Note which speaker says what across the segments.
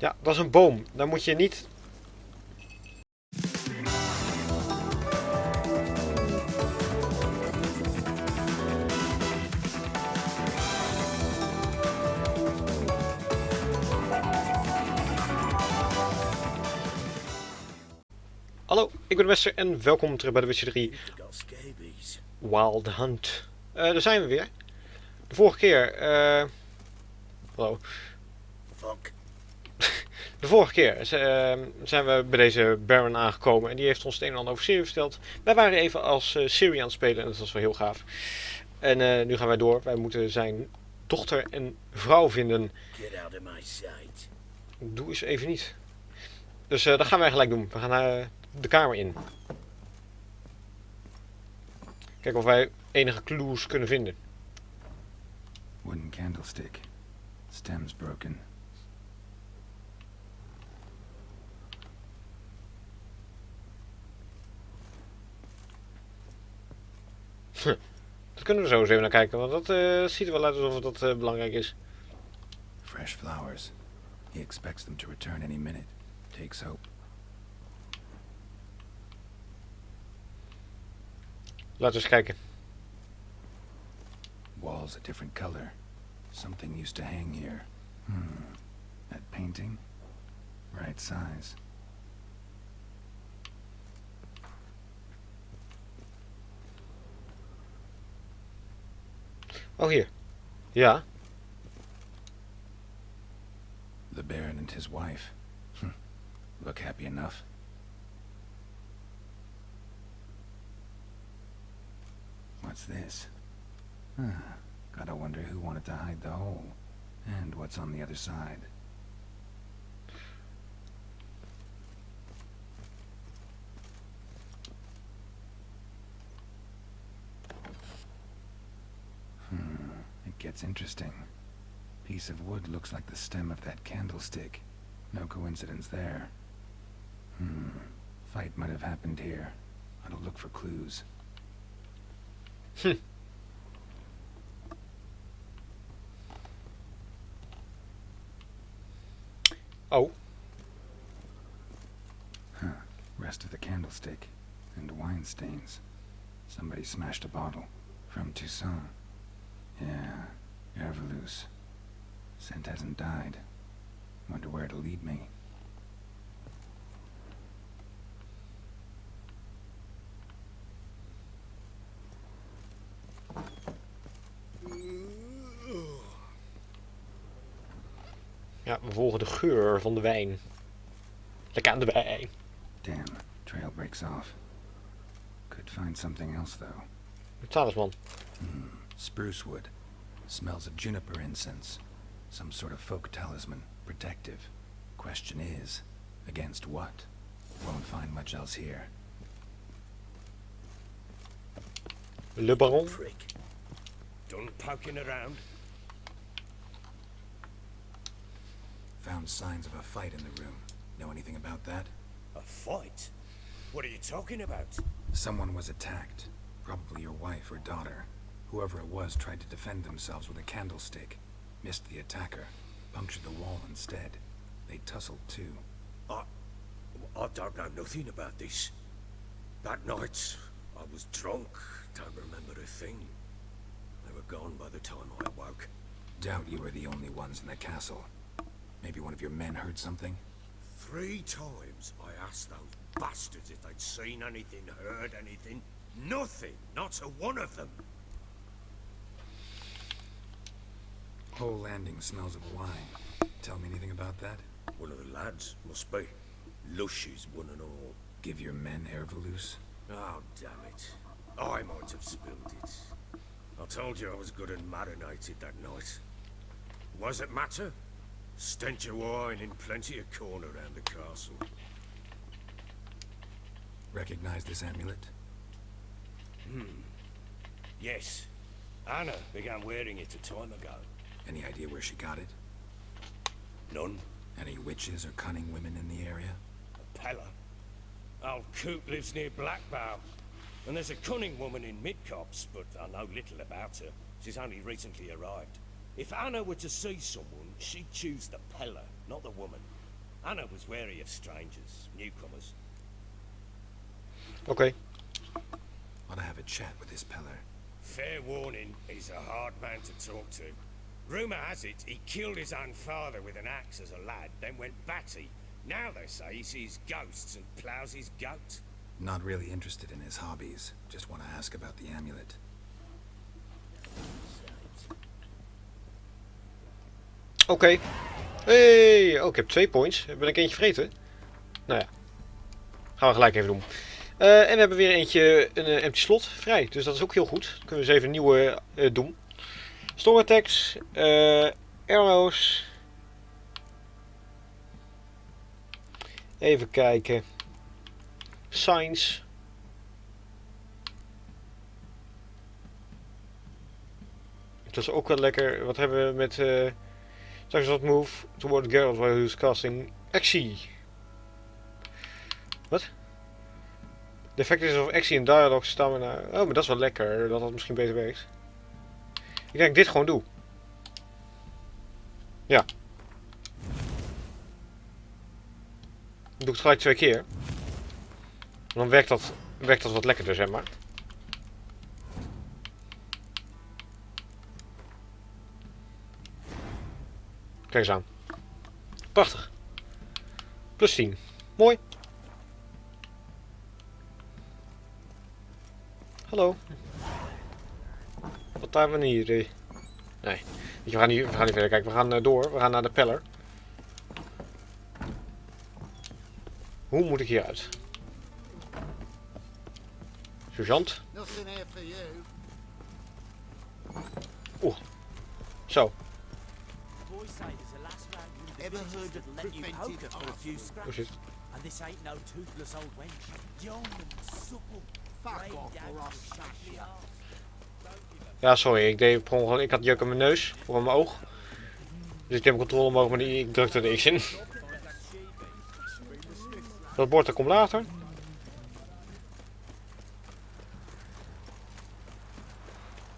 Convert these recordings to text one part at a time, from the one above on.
Speaker 1: Ja, dat is een boom. Daar moet je niet... Hallo, ik ben Mansterr en welkom terug bij de Witcher 3 Wild Hunt. Daar zijn we weer. De vorige keer... hallo. De vorige keer zijn we bij deze Baron aangekomen en die heeft ons het een en ander over Syrië verteld. Wij waren even als Syrië aan het spelen en dat was wel heel gaaf. En nu gaan wij door. Wij moeten zijn dochter en vrouw vinden. Doe eens even niet. Dus dat gaan wij gelijk doen. We gaan de kamer in. Kijken of wij enige clues kunnen vinden.
Speaker 2: Wooden candlestick. Stems broken.
Speaker 1: Dat kunnen we zo eens even naar kijken, want dat ziet er wel uit alsof dat belangrijk is.
Speaker 2: Fresh flowers. He expects them to return any minute. Takes hope.
Speaker 1: Laten we eens kijken.
Speaker 2: Walls a different color. Something used to hang here. That painting? Right size.
Speaker 1: Oh, hier. Ja.
Speaker 2: The Baron and his wife. Look happy enough. What's this? Gotta wonder who wanted to hide the hole. And what's on the other side. It gets interesting. Piece of wood looks like the stem of that candlestick. No coincidence there. Fight might have happened here. I'll look for clues.
Speaker 1: Oh.
Speaker 2: Rest of the candlestick. And wine stains. Somebody smashed a bottle. From Toussaint. Yeah, Erveloos. Scent hasn't died. Wonder where it'll lead me.
Speaker 1: Ja, we volgen de geur van de wijn. Lekker aan de wijn.
Speaker 2: Damn, trail breaks off. Could find something else though.
Speaker 1: Een talisman.
Speaker 2: Spruce wood. Smells of juniper incense. Some sort of folk talisman. Protective. Question is, against what? Won't find much else here.
Speaker 1: Le Baron.
Speaker 3: Prick. Done poking around?
Speaker 2: Found signs of a fight in the room. Know anything about that?
Speaker 3: A fight? What are you talking about?
Speaker 2: Someone was attacked. Probably your wife or daughter. Whoever it was tried to defend themselves with a candlestick. Missed the attacker. Punctured the wall instead. They tussled too.
Speaker 3: I don't know nothing about this. That night, I was drunk. Don't remember a thing. They were gone by the time I awoke.
Speaker 2: Doubt you were the only ones in the castle. Maybe one of your men heard something?
Speaker 3: 3 times I asked those bastards if they'd seen anything, heard anything. Nothing. Not a one of them.
Speaker 2: Whole landing smells of wine. Tell me anything about that?
Speaker 3: One of the lads, must be. Lushes, one and all.
Speaker 2: Give your men Erveloos?
Speaker 3: Oh, damn it. I might have spilled it. I told you I was good and marinated that night. What does it matter? Stench of wine in plenty of corn around the castle.
Speaker 2: Recognize this amulet?
Speaker 3: Yes. Anna began wearing it a time ago.
Speaker 2: Any idea where she got it?
Speaker 3: None.
Speaker 2: Any witches or cunning women in the area?
Speaker 3: A Pella. Old Coop lives near Blackbow. And there's a cunning woman in Midcops, but I know little about her. She's only recently arrived. If Anna were to see someone, she'd choose the Pella, not the woman. Anna was wary of strangers, newcomers.
Speaker 1: Oké.
Speaker 2: Want to have a chat with this Peller.
Speaker 3: Fair warning, he's a hard man to talk to. Rumour has it he killed his own father with an axe as a lad, then went batty. Now they say he sees ghosts and ploughs his goat.
Speaker 2: Not really interested in his hobbies. Just want to ask about the amulet.
Speaker 1: Oké. Hey! Oh, ik heb 2 points. Ben ik eentje vergeten? Nou ja. Gaan we gelijk even doen. En we hebben weer eentje, een empty slot, vrij. Dus dat is ook heel goed. Dan kunnen we eens even een nieuwe doen. Storm attacks. Arrows. Even kijken. Signs. Dat is ook wel lekker. Wat hebben we met... straks wat move toward Geralt while he is casting actie. Wat? The effectiveness of actie in dialogue stamina. Oh, maar dat is wel lekker. Dat misschien beter werkt. Ik denk dat ik dit gewoon doe. Ja. Dan doe ik het gelijk 2 keer. Dan werkt dat wat lekkerder, zeg maar. Kijk eens aan. Prachtig. Plus 10. Mooi. Hallo. Wat hebben we hier? Nee. Weet je, we gaan niet verder kijken. We gaan door. We gaan naar de Peller. Hoe moet ik hieruit? Sergeant. Oeh. Zo. Oh shit. Ja, sorry, ik had juk aan mijn neus of aan mijn oog. Dus ik heb controle omhoog, maar ik drukte er X in. Dat bord dat komt later.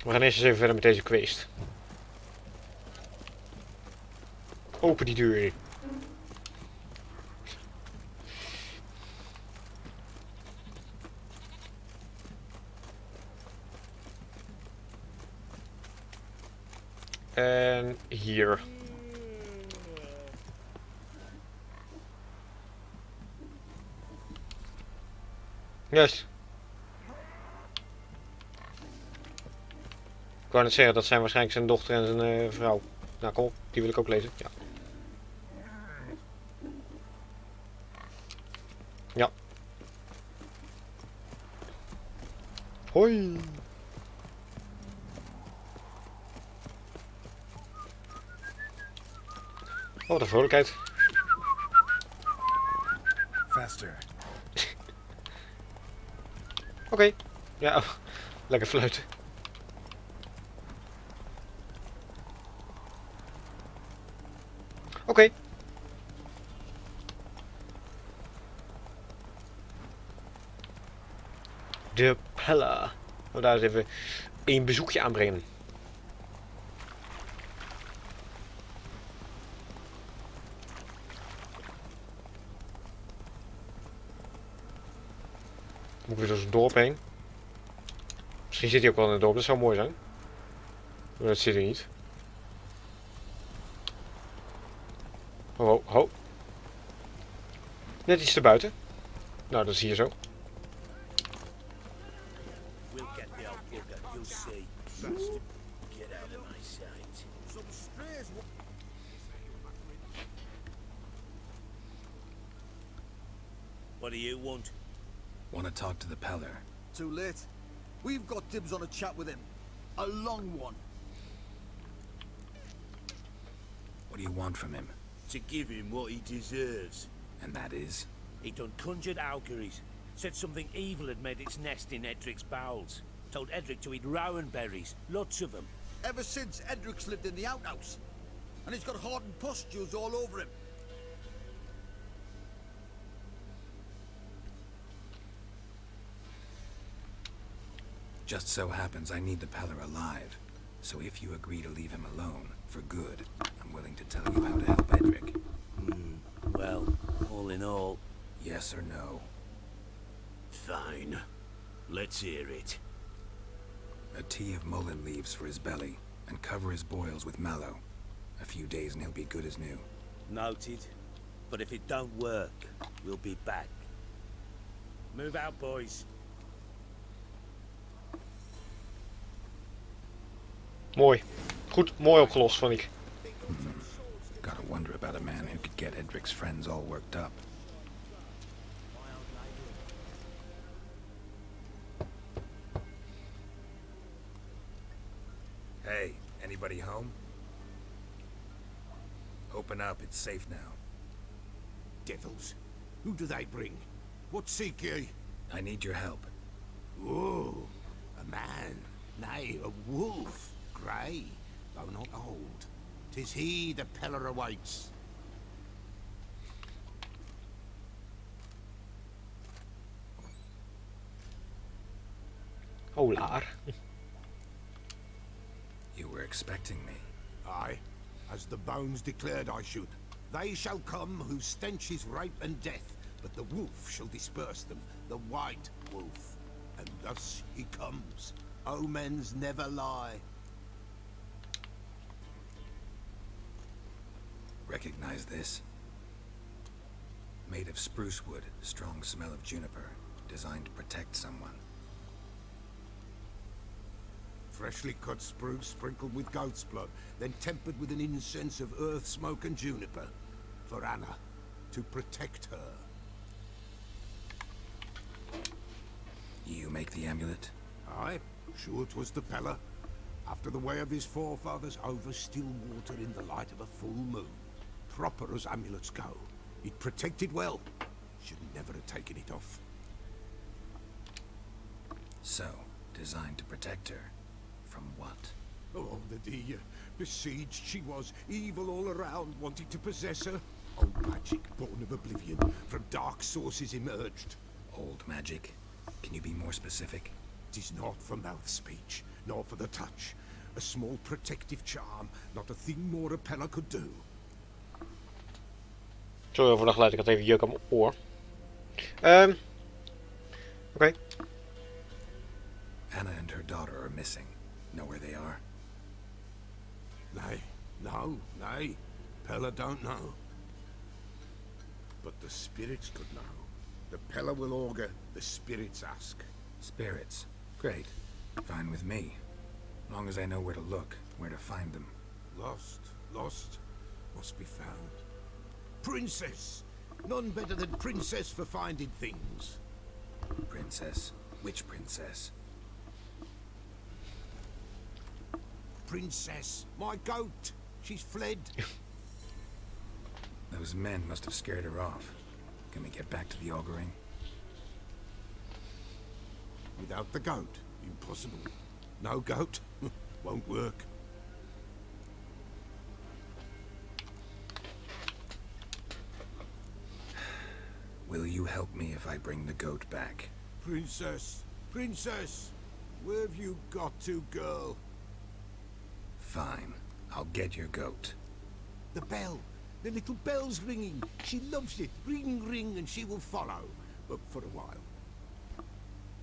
Speaker 1: We gaan eerst eens even verder met deze quest. Open die deur. En hier. Yes. Ik wou net zeggen, dat zijn waarschijnlijk zijn dochter en zijn vrouw. Nou kom op, die wil ik ook lezen. Ja. Ja. Hoi. Oh, wat een vrolijkheid.
Speaker 2: Faster.
Speaker 1: Oké. Ja, lekker fluiten. Oké. De Pella. We daar eens even een bezoekje aanbrengen. Moet ik weer door zo'n dorp heen. Misschien zit hij ook wel in het dorp, dat zou mooi zijn. Maar dat zit hij niet. Ho, ho, ho. Net iets erbuiten. Nou, dat is hier zo.
Speaker 4: What do you want?
Speaker 2: Want to talk to the Peller.
Speaker 5: Too late. We've got dibs on a chat with him. A long one.
Speaker 2: What do you want from him?
Speaker 4: To give him what he deserves.
Speaker 2: And that is?
Speaker 4: He done conjured auguries. Said something evil had made its nest in Edric's bowels. Told Edric to eat rowan berries. Lots of them.
Speaker 5: Ever since Edric's lived in the outhouse. And he's got hardened pustules all over him.
Speaker 2: Just so happens I need the Peller alive. So if you agree to leave him alone, for good, I'm willing to tell you how to help Edric.
Speaker 4: Well,
Speaker 6: yes or no?
Speaker 4: Fine. Let's hear it.
Speaker 6: A tea of mullein leaves for his belly, and cover his boils with mallow. A few days and he'll be good as new.
Speaker 4: Noted. But if it don't work, we'll be back. Move out, boys.
Speaker 1: Mooi. Goed, mooi opgelost, vond ik.
Speaker 6: Gotta wonder about a man who could get Edric's friends all worked up. Hey, anybody home? Open up, it's safe now.
Speaker 3: Devils. Who do they bring? What seek ye?
Speaker 6: I need your help.
Speaker 3: Oh, a man. Nay, a wolf. Grey, though not old. 'Tis he the Peller awaits.
Speaker 1: Holaar.
Speaker 6: You were expecting me.
Speaker 3: Aye, as the bones declared I should. They shall come whose stench is rape and death, but the wolf shall disperse them, the white wolf. And thus he comes. Omens never lie.
Speaker 6: Recognize this? Made of spruce wood, strong smell of juniper, designed to protect someone.
Speaker 3: Freshly cut spruce sprinkled with goat's blood, then tempered with an incense of earth, smoke and juniper. For Anna, to protect her.
Speaker 6: You make the amulet?
Speaker 3: Aye, sure 'twas the Peller. After the way of his forefathers, over still water in the light of a full moon. Proper as amulets go. It protected well. Should never have taken it off.
Speaker 6: So, designed to protect her. From what?
Speaker 3: Oh, the besieged she was, evil all around, wanting to possess her. Old magic, born of oblivion, from dark sources emerged.
Speaker 6: Old magic? Can you be more specific?
Speaker 3: 'Tis not for mouth speech, nor for the touch. A small protective charm, not a thing more a Peller could do.
Speaker 1: Sorry voor dat geluid, ik had even juk aan mijn oor. Oké.
Speaker 6: Anna and her daughter are missing. Know where they are?
Speaker 3: Nay, no, nay. Peller don't know. But the spirits could know. The Peller will augur, the spirits ask.
Speaker 6: Spirits. Great. Fine with me. Long as I know where to look, where to find them.
Speaker 3: Lost, must be found. Princess! None better than Princess for finding things.
Speaker 6: Princess? Which princess?
Speaker 3: Princess, my goat. She's fled.
Speaker 6: Those men must have scared her off. Can we get back to the auguring?
Speaker 3: Without the goat, impossible. No goat, won't work.
Speaker 6: Will you help me if I bring the goat back?
Speaker 3: Princess, princess, where have you got to, girl?
Speaker 6: Fine. I'll get your goat.
Speaker 3: The bell. The little bell's ringing. She loves it. Ring, ring, and she will follow. But for a while.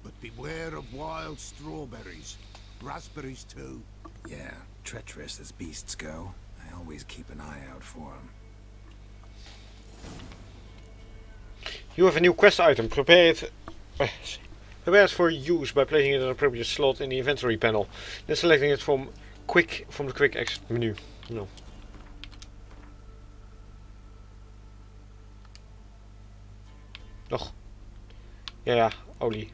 Speaker 3: But beware of wild strawberries. Raspberries, too.
Speaker 6: Yeah, treacherous as beasts go. I always keep an eye out for them.
Speaker 1: You have a new quest item. Prepare it for use by placing it in an appropriate slot in the inventory panel. Then selecting it from the quick exit menu. No. Nog. Ja, olie.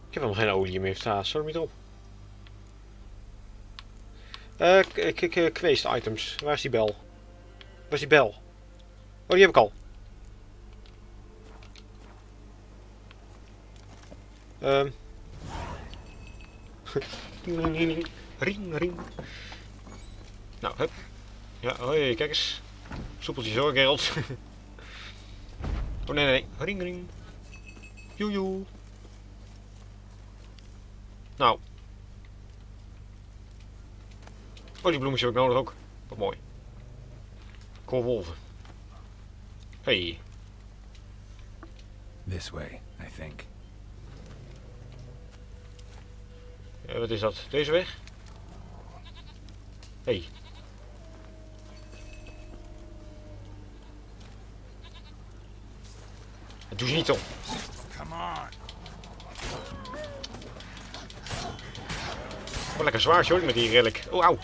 Speaker 1: Ik heb nog geen olie meer staan. Sorry, niet op. Kweest items. Waar is die bel? Waar is die bel? Oh, die heb ik al. Ring, ring. Nou, hup. Ja, hoi, kijk eens. Soepeltjes hoor, Geralt. Oh, nee. Ring, ring. Joejoe. Nou. Oh, die bloemetjes heb ik nodig ook. Wat mooi. Koolwolven. Hey.
Speaker 6: This way, I think.
Speaker 1: Wat is dat? Deze weg? Hey. Dat doe je niet om.
Speaker 6: Come on.
Speaker 1: Oh, lekker zwaar hoor met die relic. Oh, auw.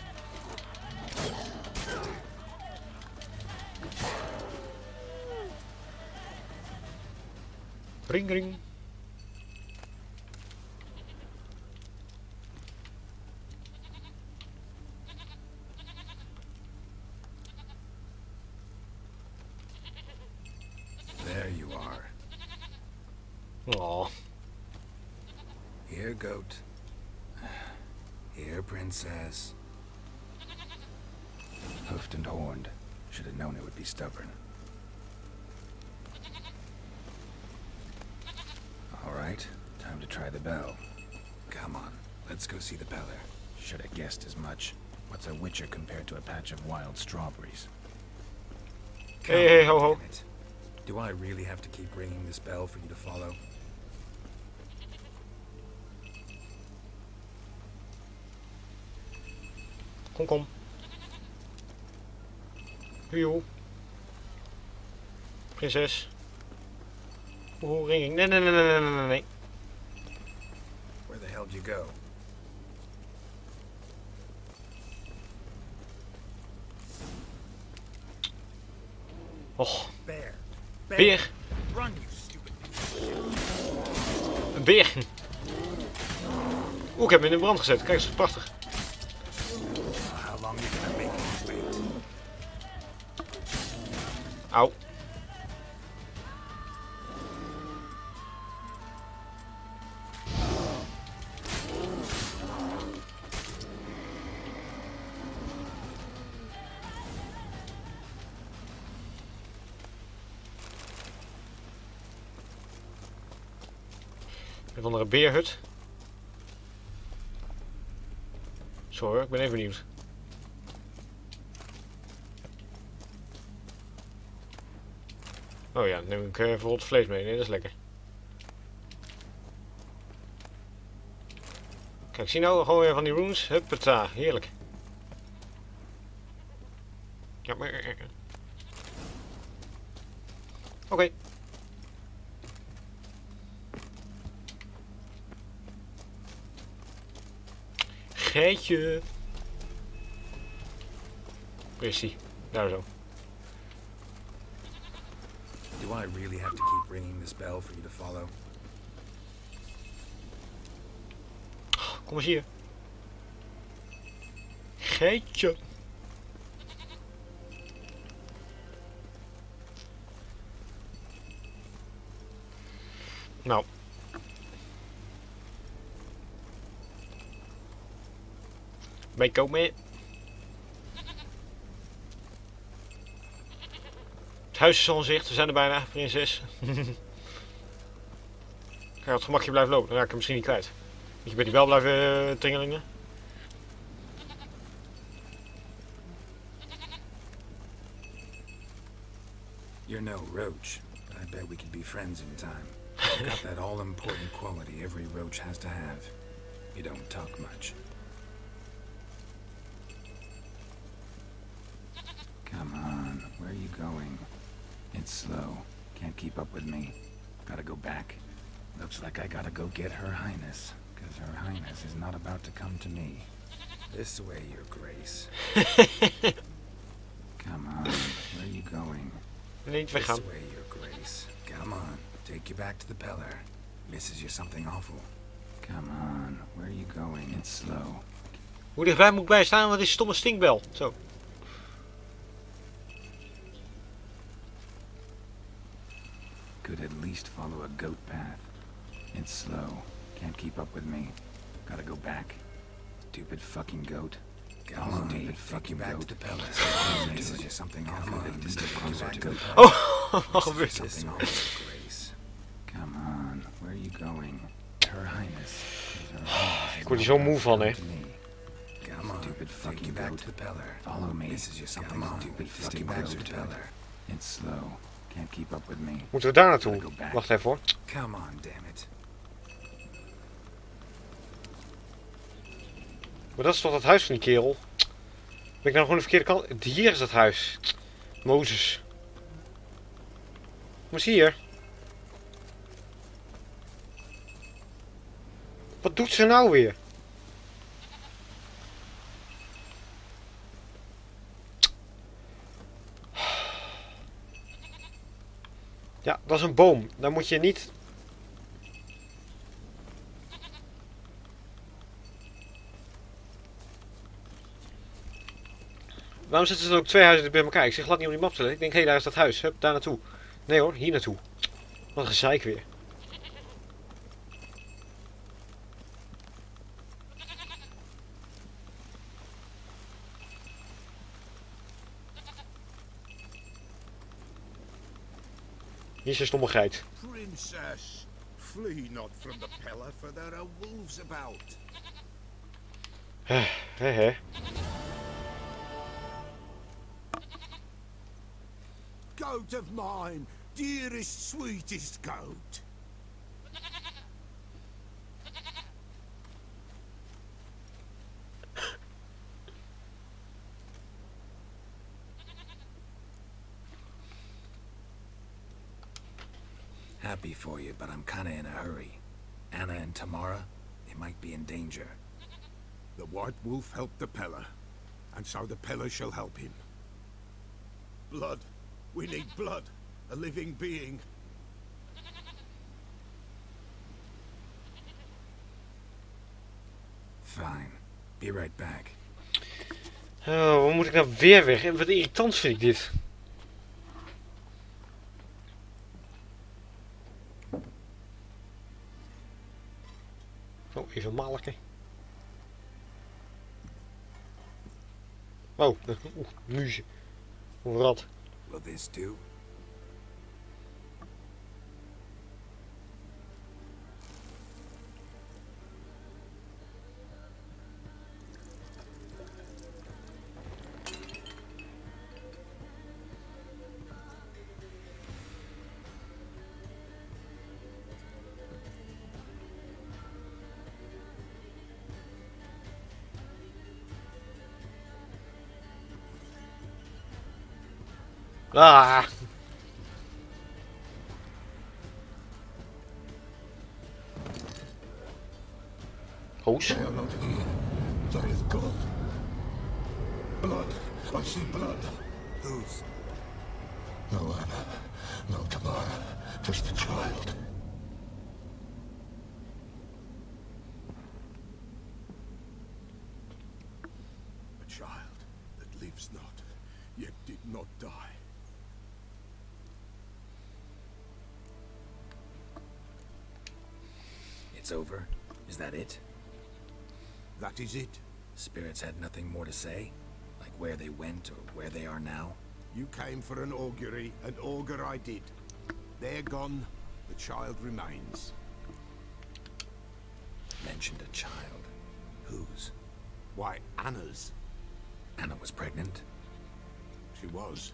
Speaker 1: Ring, ring.
Speaker 6: There you are.
Speaker 1: Oh.
Speaker 6: Here, goat. Here, princess. Hoofed and horned. Should have known it would be stubborn. All right, time to try the bell. Come on, let's go see the Peller. Should have guessed as much. What's a witcher compared to a patch of wild strawberries? Come
Speaker 1: Hey,
Speaker 6: on,
Speaker 1: ho, ho.
Speaker 6: damn it. Do I really have to keep ringing this bell for you to follow?
Speaker 1: Kom, kom. Joe. Prinses. Oeh, ringing. Nee, nee, nee, nee, nee, nee, nee.
Speaker 6: Where the hell did you go?
Speaker 1: Och,
Speaker 6: Bear.
Speaker 1: beer.
Speaker 6: Run, you stupid.
Speaker 1: Een beer. Oeh, ik heb hem in de brand gezet. Kijk eens, prachtig.
Speaker 6: How long are you gonna make me wait?
Speaker 1: Auw. Een of andere beerhut. Zo hoor, ik ben even benieuwd. Oh ja, dan neem ik bijvoorbeeld vlees mee. Nee, dat is lekker. Kijk, zie nou gewoon weer van die runes. Huppata, heerlijk. Ja, maar... Oké. Geitje. Waar is die? Daar zo.
Speaker 6: Do I really have to keep ringing this bell for you to follow?
Speaker 1: Kom eens hier. Geitje. Nou. Meekomen. Het huis is al in zicht. We zijn er bijna, prinses. Ga je op het gemakje blijven lopen, dan raak ik hem misschien niet kwijt. Moet je bij die bel blijven tingelingen?
Speaker 6: You're no roach, but I bet we could be friends in time. You've got that all-important quality every roach has to have. You don't talk much. Come on, where are you going? It's slow. Can't keep up with me. Gotta go back. Looks like I gotta go get Her Highness, because Her Highness is not about to come to me. This way, Your Grace. Come on, where are you going?
Speaker 1: Niet
Speaker 6: This
Speaker 1: weggaan.
Speaker 6: way, Your Grace. Come on, take you back to the Peller. Misses you something awful. Come on, where are you going? It's slow.
Speaker 1: Hoe dichtbij moet ik bij staan? Wat is die stomme stinkbel? Zo.
Speaker 6: Could at least follow a goat path. It's slow. Can't keep up with me. Gotta go back. Stupid fucking goat. Come on, stupid fucking back goat. To the Peller. Misses you something awful.
Speaker 1: Oh, wat gebeurt er?
Speaker 6: Something awful, Grace. Come on, where are you going? Her Highness.
Speaker 1: Ik word hier zo moe van, hè.
Speaker 6: Come on, stupid fucking you back to the pillar. Follow me. This is just something stupid. Fucking back to the pillar. It's slow. Can't keep up with me.
Speaker 1: Moeten we daar naartoe? Wacht even hoor.
Speaker 6: Come on, damn it.
Speaker 1: Maar dat is toch het huis van die kerel? Ben ik nou gewoon de verkeerde kant? Hier is het huis. Mozes. Wat is hier? Wat doet ze nou weer? Ja, dat is een boom. Daar moet je niet... Waarom zitten er ook twee huizen bij elkaar? Ik zeg glad niet op die map te letten. Ik denk, hé, daar is dat huis. Hup, daar naartoe. Nee hoor, hier naartoe. Wat een gezeik weer. Hier is een stomme geit.
Speaker 3: Princess, flee not from the pillar, for there are wolves about.
Speaker 1: Hè.
Speaker 3: Goat of mine, dearest, sweetest goat.
Speaker 6: Happy for you, but I'm kinda in a hurry. Anna and Tamara, they might be in danger.
Speaker 3: The white wolf helped the pillar, and so the pillar shall help him. Blood. We need blood. A living being.
Speaker 6: Fine. Be right back.
Speaker 1: Oh, waar moet ik nou weer weg? Wat irritant vind ik dit. Oh, even malken. Oh, muze. Of rat.
Speaker 6: Will this do?
Speaker 1: Ah! Hoes.
Speaker 3: They are not here. There is blood. Blood. I see blood.
Speaker 6: Whose?
Speaker 3: No Anna. No Tamara. Just a child. A child that lives not, yet did not die.
Speaker 6: It's over? Is that it?
Speaker 3: That is it.
Speaker 6: Spirits had nothing more to say? Like where they went or where they are now?
Speaker 3: You came for an augury, and augur I did. They're gone, the child remains.
Speaker 6: Mentioned a child. Whose?
Speaker 3: Why, Anna's.
Speaker 6: Anna was pregnant?
Speaker 3: She was,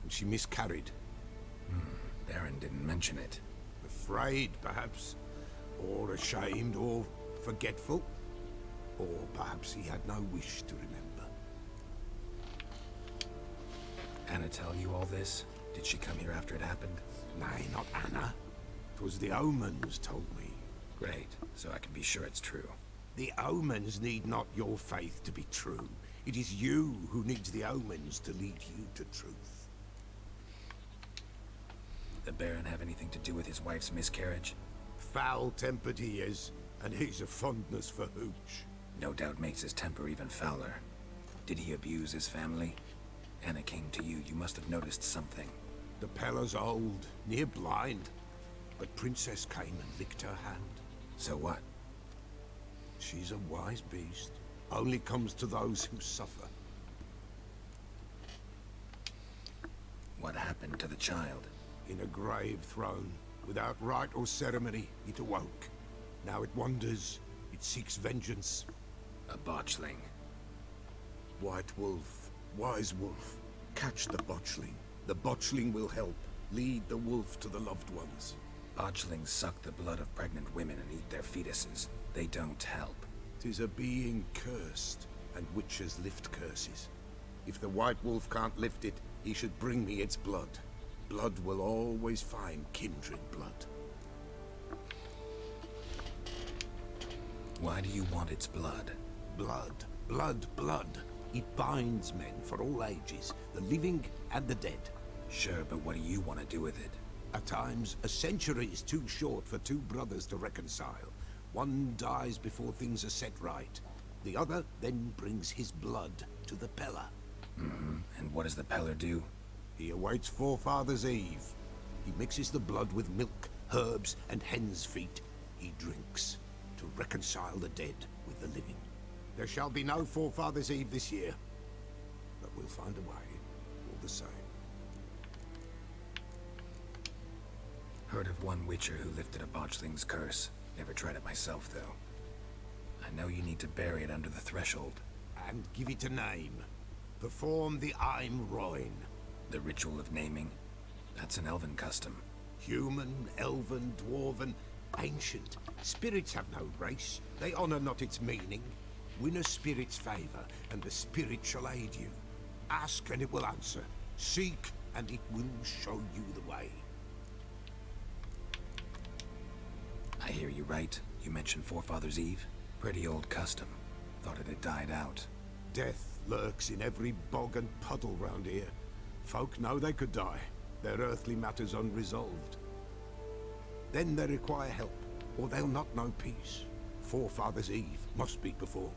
Speaker 3: and she miscarried.
Speaker 6: Baron didn't mention it.
Speaker 3: Afraid, perhaps, or ashamed, or forgetful. Or perhaps he had no wish to remember.
Speaker 6: Anna tell you all this? Did she come here after it happened?
Speaker 3: Nay, not Anna. 'Twas the omens told me.
Speaker 6: Great, so I can be sure it's true.
Speaker 3: The omens need not your faith to be true. It is you who needs the omens to lead you to truth.
Speaker 6: The Baron have anything to do with his wife's miscarriage?
Speaker 3: Foul-tempered he is, and he's a fondness for hooch.
Speaker 6: No doubt makes his temper even fouler. Did he abuse his family? Anna came to you. You must have noticed something.
Speaker 3: The Pella's old, near blind, but Princess came and licked her hand.
Speaker 6: So what?
Speaker 3: She's a wise beast. Only comes to those who suffer.
Speaker 6: What happened to the child?
Speaker 3: In a grave thrown, without rite or ceremony, it awoke. Now it wanders, it seeks vengeance.
Speaker 6: A botchling.
Speaker 3: White wolf, wise wolf, catch the botchling. The botchling will help. Lead the wolf to the loved ones.
Speaker 6: Botchlings suck the blood of pregnant women and eat their fetuses. They don't help.
Speaker 3: 'Tis a being cursed, and witches lift curses. If the white wolf can't lift it, he should bring me its blood. Blood will always find kindred blood.
Speaker 6: Why do you want its blood?
Speaker 3: Blood, blood, blood. It binds men for all ages, the living and the dead.
Speaker 6: Sure, but what do you want to do with it?
Speaker 3: At times, a century is too short for two brothers to reconcile. One dies before things are set right. The other then brings his blood to the Peller.
Speaker 6: And what does the Peller do?
Speaker 3: He awaits Forefather's Eve. He mixes the blood with milk, herbs, and hen's feet. He drinks to reconcile the dead with the living. There shall be no Forefather's Eve this year, but we'll find a way, all the same.
Speaker 6: Heard of one witcher who lifted a botchling's curse. Never tried it myself, though. I know you need to bury it under the threshold.
Speaker 3: And give it a name. Perform the Aim Roin.
Speaker 6: The ritual of naming. That's an elven custom.
Speaker 3: Human, elven, dwarven, ancient. Spirits have no race. They honor not its meaning. Win a spirit's favor, and the spirit shall aid you. Ask, and it will answer. Seek, and it will show you the way.
Speaker 6: I hear you right. You mentioned Forefather's Eve? Pretty old custom. Thought it had died out.
Speaker 3: Death lurks in every bog and puddle round here. Folk know they could die, their earthly matters unresolved. Then they require help, or they'll not know peace. Forefather's Eve must be performed.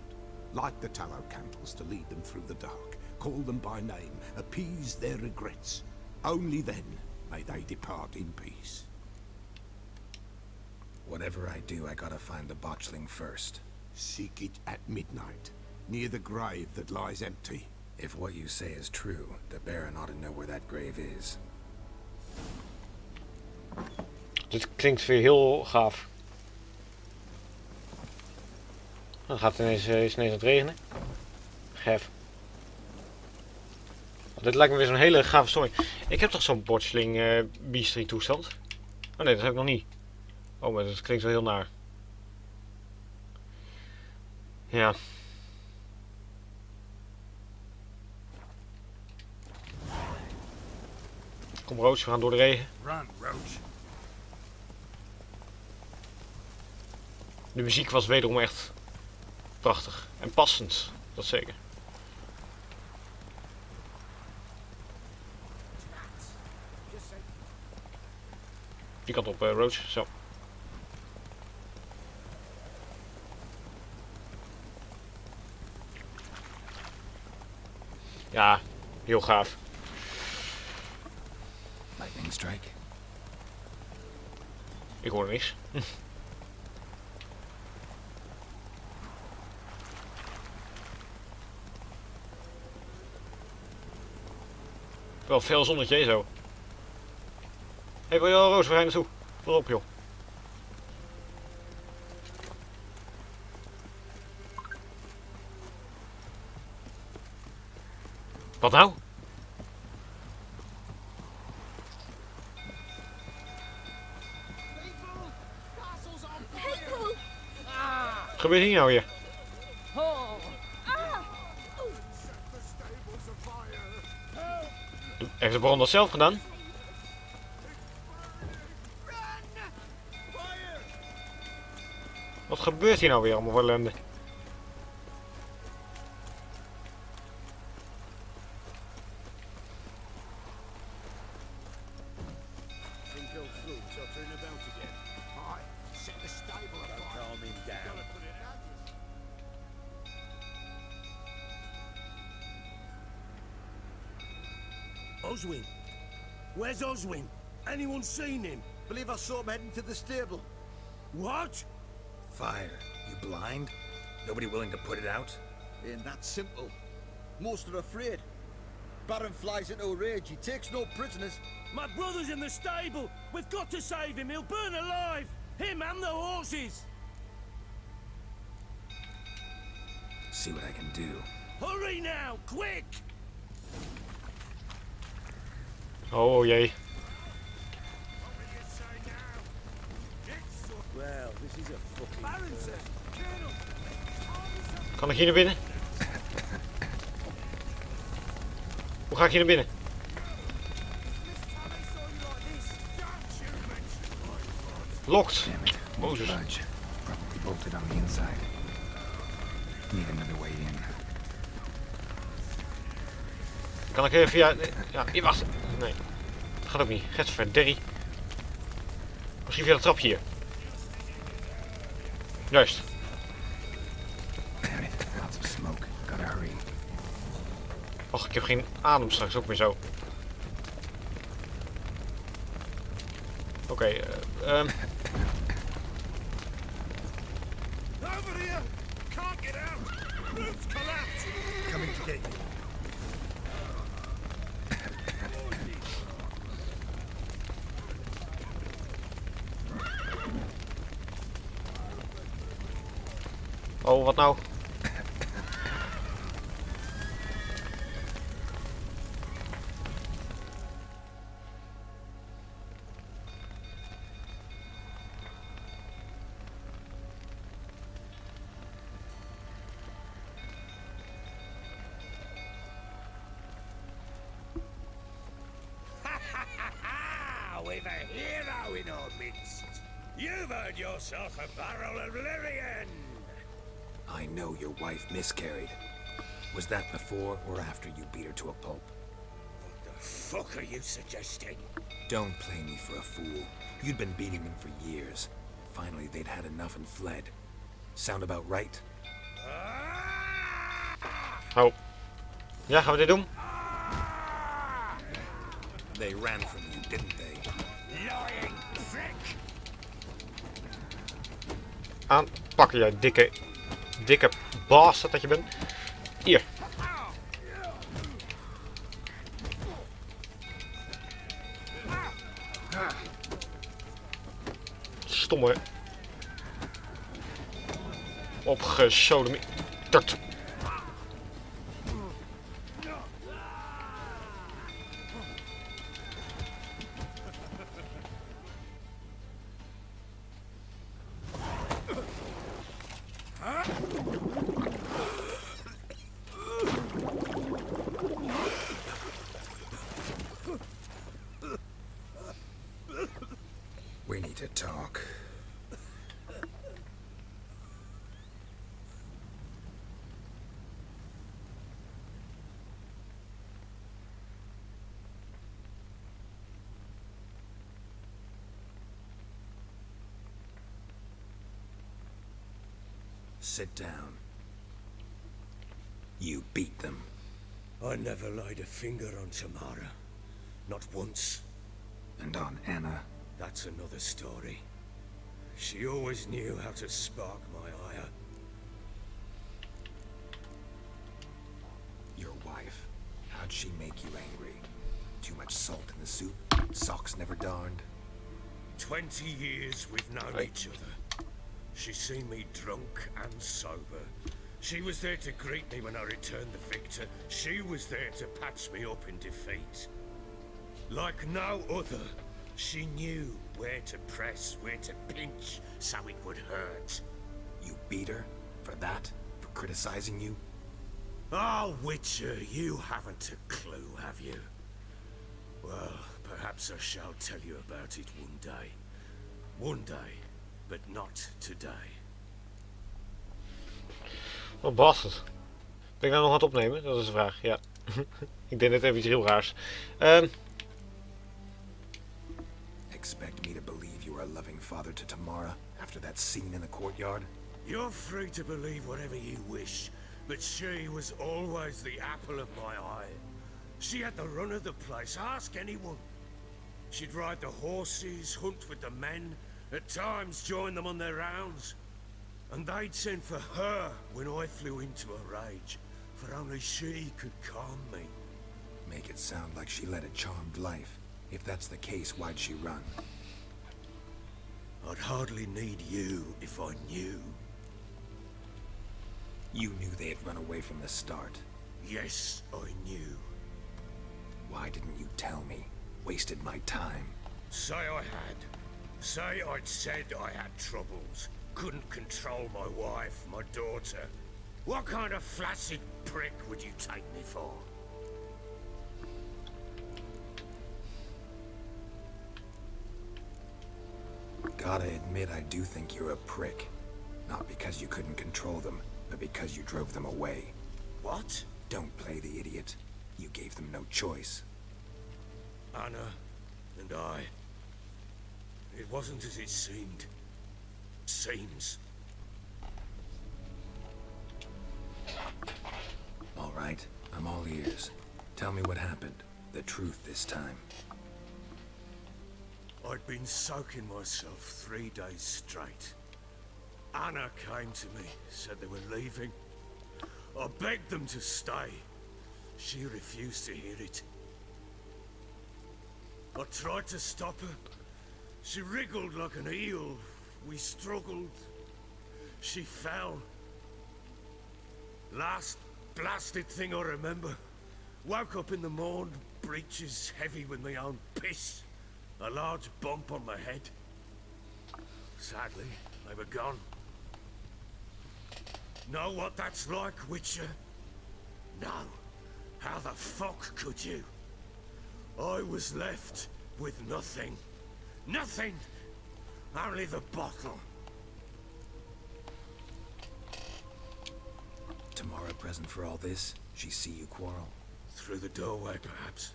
Speaker 3: Light the tallow candles to lead them through the dark. Call them by name, appease their regrets. Only then may they depart in peace.
Speaker 6: Whatever I do, I gotta find the botchling first.
Speaker 3: Seek it at midnight, near the grave that lies empty.
Speaker 6: If what you say is true, the Baron ought to know where that grave is.
Speaker 1: Dit klinkt weer heel gaaf. Dan gaat het ineens aan het regenen. Gaaf. Dit lijkt me weer zo'n hele gave story. Ik heb toch zo'n botchling beastry toestand? Oh nee, dat heb ik nog niet. Oh, maar dat klinkt wel heel naar. Ja. Kom Roach, we gaan door de regen.
Speaker 3: Run, Roach.
Speaker 1: De muziek was wederom echt prachtig. En passend, dat zeker. Die kant op, Roach. Zo. Ja, heel gaaf.
Speaker 6: Lightning strike.
Speaker 1: Ik hoor niks. Wel veel zonnetje zo. Hé, wil je al Roos, waar ga je naartoe? Voorop joh. Wat nou? Wat gebeurt hier nou weer? Heeft de bron dat zelf gedaan? Wat gebeurt hier nou weer allemaal voor ellende?
Speaker 4: Oswin? Where's Oswin? Anyone seen him?
Speaker 5: Believe I saw him heading to the stable.
Speaker 4: What?
Speaker 6: Fire. You blind? Nobody willing to put it out?
Speaker 5: Ain't that simple. Most are afraid. Baron flies into a rage. He takes no prisoners.
Speaker 4: My brother's in the stable. We've got to save him. He'll burn alive. Him and the horses.
Speaker 6: See what I can do.
Speaker 4: Hurry now, quick!
Speaker 1: Oh jee.
Speaker 4: Well, this is a fucking...
Speaker 1: Kan ik hier naar binnen? Hoe ga ik hier naar binnen? Locked.
Speaker 6: Damn it.
Speaker 1: Moses.
Speaker 6: Budge. Probably bolted on the inside. Need another way in.
Speaker 1: Kan ik even via... Ja, hier, wacht. Nee. Dat gaat ook niet. Getverderrie. Misschien via dat trapje hier. Juist.
Speaker 6: Damn it. Lots of smoke. Gotta hurry.
Speaker 1: Och, ik heb geen adem straks ook meer zo. Oké,
Speaker 3: Over here! Can't get out! Roof's collapsed!
Speaker 5: Coming to get you.
Speaker 1: oh, wat nou?
Speaker 3: We've a hero in our midst. You've earned yourself a barrel of Lyrian.
Speaker 7: I know your wife miscarried. Was that before or after you beat her to a pulp?
Speaker 3: What the fuck are you suggesting?
Speaker 7: Don't play me for a fool. You'd been beating them for years. Finally, they'd had enough and fled. Sound about right?
Speaker 1: Oh. Ja, gaan we dit doen?
Speaker 7: They ran from you, didn't they?
Speaker 3: Lying prick!
Speaker 1: Aanpakken, jij dikke bastard dat je bent. Hier. Stomme. Opgesodemieterd.
Speaker 6: We need to talk.
Speaker 7: Sit down. You beat them.
Speaker 3: I never laid a finger on Tamara. Not once.
Speaker 6: And on Anna.
Speaker 3: That's another story. She always knew how to spark my ire.
Speaker 7: Your wife. How'd she make you angry? Too much salt in the soup? Socks never darned?
Speaker 3: 20 years we've known each other. She's seen me drunk and sober. She was there to greet me when I returned the victor. She was there to patch me up in defeat. Like no other, she knew where to press, where to pinch, so it would hurt.
Speaker 7: You beat her? For that? For criticizing you?
Speaker 3: Oh, Witcher, you haven't a clue, have you? Well, perhaps I shall tell you about it one day. One day, but not today.
Speaker 1: Wat bastard. Ben ik nou nog aan het opnemen? Dat is de vraag, ja. Ik deed net even iets heel raars.
Speaker 7: Expect me to believe you are a loving father to Tamara after that scene in the courtyard?
Speaker 3: You're free to believe whatever you wish, but she was always the apple of my eye. She had the run of the place, ask anyone. She'd ride the horses, hunt with the men, at times join them on their rounds. And they'd send for her when I flew into a rage, for only she could calm me.
Speaker 7: Make it sound like she led a charmed life. If that's the case, why'd she run?
Speaker 3: I'd hardly need you if I knew.
Speaker 7: You knew they had run away from the start.
Speaker 3: Yes, I knew.
Speaker 7: Why didn't you tell me? Wasted my time.
Speaker 3: Say I had. Say I'd said I had troubles. Couldn't control my wife, my daughter. What kind of flaccid prick would you take me for?
Speaker 7: Gotta admit, I do think you're a prick. Not because you couldn't control them, but because you drove them away.
Speaker 3: What?
Speaker 7: Don't play the idiot. You gave them no choice.
Speaker 3: Anna and I. It wasn't as it seemed. Seems.
Speaker 7: All right, I'm all ears. Tell me what happened. The truth this time.
Speaker 3: I'd been soaking myself 3 days straight. Anna came to me, said they were leaving. I begged them to stay. She refused to hear it. I tried to stop her. She wriggled like an eel. We struggled. She fell. Last blasted thing I remember. Woke up in the morn, breeches heavy with my own piss. A large bump on my head. Sadly, they were gone. Know what that's like, Witcher? No. How the fuck could you? I was left with nothing. Nothing! Only the bottle.
Speaker 7: Tomorrow present for all this? She see you quarrel?
Speaker 3: Through the doorway, perhaps.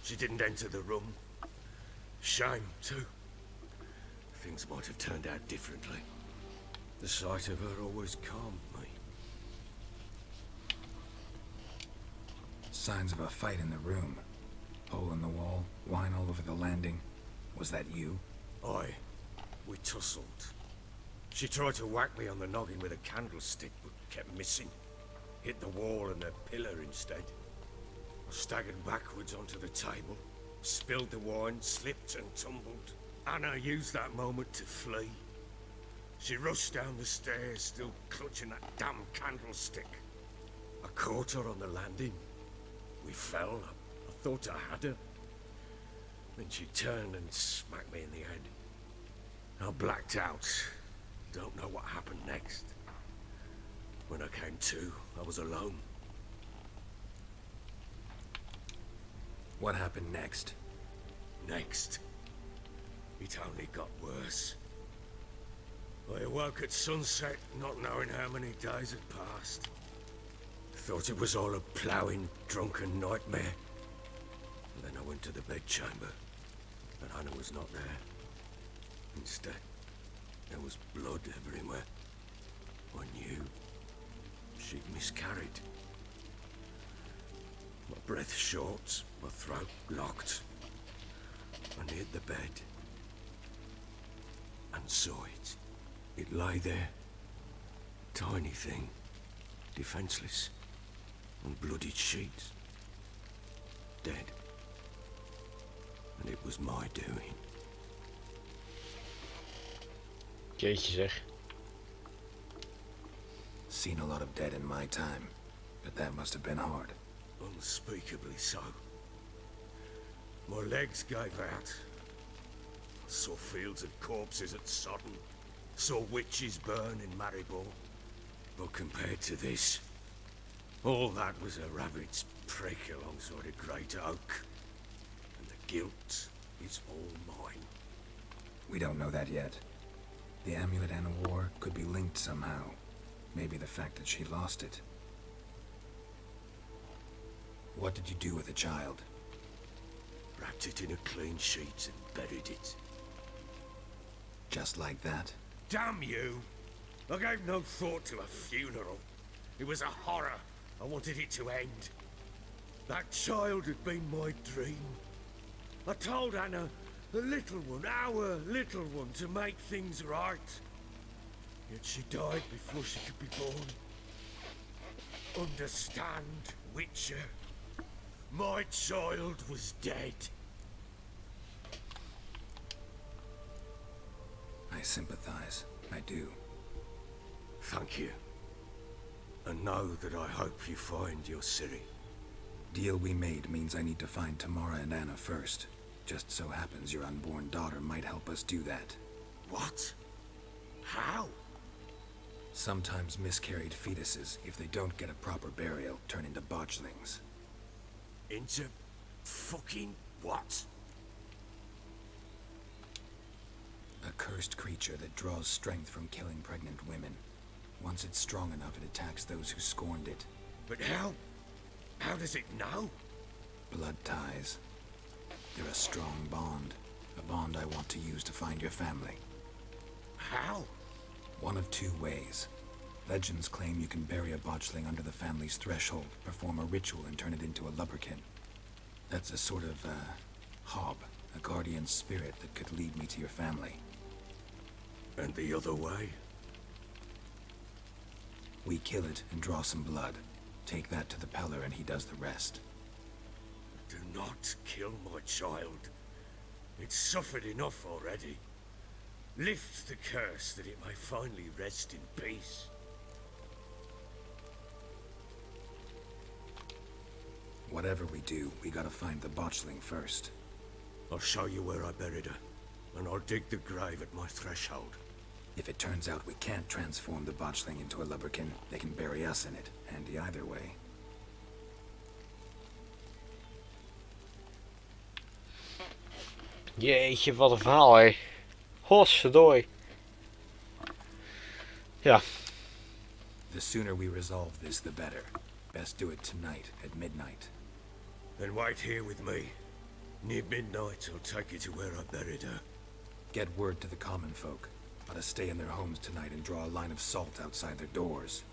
Speaker 3: She didn't enter the room. Shame, too. Things might have turned out differently. The sight of her always calmed me.
Speaker 7: Signs of a fight in the room. Hole in the wall, wine all over the landing. Was that you?
Speaker 3: We tussled. She tried to whack me on the noggin with a candlestick, but kept missing. Hit the wall and a pillar instead. I staggered backwards onto the table, spilled the wine, slipped and tumbled. Anna used that moment to flee. She rushed down the stairs, still clutching that damn candlestick. I caught her on the landing. We fell. I thought I had her. Then she turned and smacked me in the head. I blacked out. Don't know what happened next. When I came to, I was alone.
Speaker 7: What happened next?
Speaker 3: Next, it only got worse. I awoke at sunset, not knowing how many days had passed. Thought it was all a ploughing, drunken nightmare. And then I went to the bedchamber, and Anna was not there. Instead, there was blood everywhere. I knew she'd miscarried. My breath short, my throat locked. I neared the bed and saw it. It lay there, tiny thing, defenseless, on bloodied sheets, dead. And it was my doing.
Speaker 1: Jeetje zeg.
Speaker 7: Seen a lot of dead in my time, but that must have been hard.
Speaker 3: Unspeakably so. My legs gave out. Saw fields of corpses at Sodden. Saw witches burn in Maribor. But compared to this, all that was a rabbit's prick alongside a great oak. And the guilt is all mine.
Speaker 7: We don't know that yet. The amulet Anna wore could be linked somehow. Maybe the fact that she lost it. What did you do with the child?
Speaker 3: Wrapped it in a clean sheet and buried it.
Speaker 7: Just like that?
Speaker 3: Damn you! I gave no thought to a funeral. It was a horror. I wanted it to end. That child had been my dream. I told Anna, the little one, our little one, to make things right. Yet she died before she could be born. Understand, Witcher? My child was dead.
Speaker 7: I sympathize. I do.
Speaker 3: Thank you. And know that I hope you find your Ciri.
Speaker 7: Deal we made means I need to find Tamara and Anna first. Just so happens your unborn daughter might help us do that.
Speaker 3: What? How?
Speaker 7: Sometimes miscarried fetuses, if they don't get a proper burial, turn into botchlings.
Speaker 3: Into fucking what?
Speaker 7: A cursed creature that draws strength from killing pregnant women. Once it's strong enough, it attacks those who scorned it.
Speaker 3: But how? How does it know?
Speaker 7: Blood ties. They're a strong bond. A bond I want to use to find your family.
Speaker 3: How?
Speaker 7: One of two ways. Legends claim you can bury a botchling under the family's threshold, perform a ritual, and turn it into a lubberkin. That's a sort of, hob, a guardian spirit that could lead me to your family.
Speaker 3: And the other way?
Speaker 7: We kill it and draw some blood. Take that to the Peller and he does the rest.
Speaker 3: Do not kill my child. It's suffered enough already. Lift the curse that it may finally rest in peace.
Speaker 7: Whatever we do, we gotta find the botchling first.
Speaker 3: I'll show you where I buried her, and I'll dig the grave at my threshold.
Speaker 7: If it turns out we can't transform the botchling into a lubberkin, they can bury us in it. Handy either way.
Speaker 1: Jeetje, wat een verhaal, hé. Godverdooi. Ja.
Speaker 7: The sooner we resolve this, the better. Best do it tonight, at midnight.
Speaker 3: Then wait here with me. Near midnight, I'll take you to where I buried her.
Speaker 7: Get word to the common folk. Let us stay in their homes tonight and draw a line of salt outside their doors.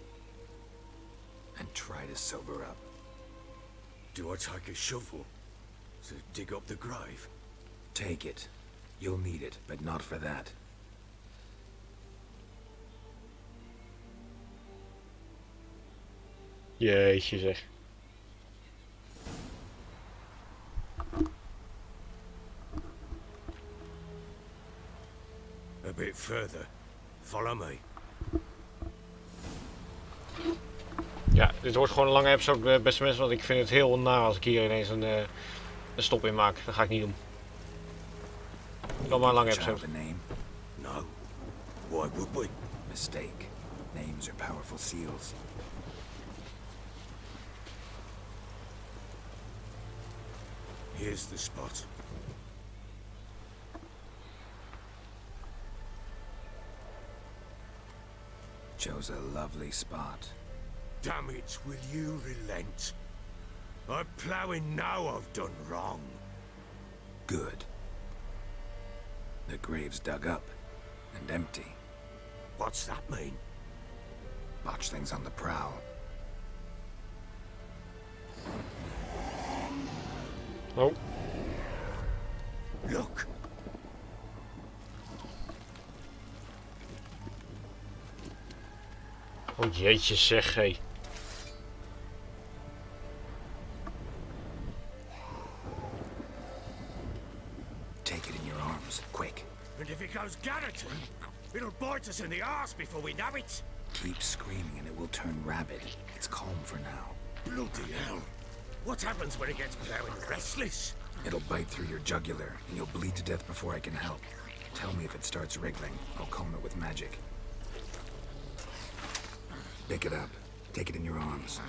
Speaker 7: And try to sober up.
Speaker 3: Do I take a shovel to dig up the grave?
Speaker 7: Take it. You'll need it, but not for that.
Speaker 1: Jeetje zeg.
Speaker 3: A bit further. Follow me.
Speaker 1: Ja, dit wordt gewoon een lange episode, beste mensen, want ik vind het heel naar als ik hier ineens een stop in maak. Dat ga ik niet doen. Dan maar een lange episode.
Speaker 3: No. Why would we?
Speaker 7: Mistake. Names are powerful seals.
Speaker 3: Here's the spot.
Speaker 7: Chose a lovely spot.
Speaker 3: Damn it, will you relent? I'm ploughing now I've done wrong.
Speaker 7: Good. The grave's dug up and empty.
Speaker 3: What's that mean?
Speaker 7: Botchling's on the prowl.
Speaker 1: Oh.
Speaker 3: Look.
Speaker 1: Oh jeetje zeg, hé.
Speaker 7: Take it in your arms, quick.
Speaker 3: And if it goes garroting, it'll bite us in the arse before we know it.
Speaker 7: Keep screaming and it will turn rabid. It's calm for now.
Speaker 3: Bloody hell. What happens when it gets plowing restless?
Speaker 7: It'll bite through your jugular, and you'll bleed to death before I can help. Tell me if it starts wriggling. I'll calm it with magic. Pick it up. Take it in your arms.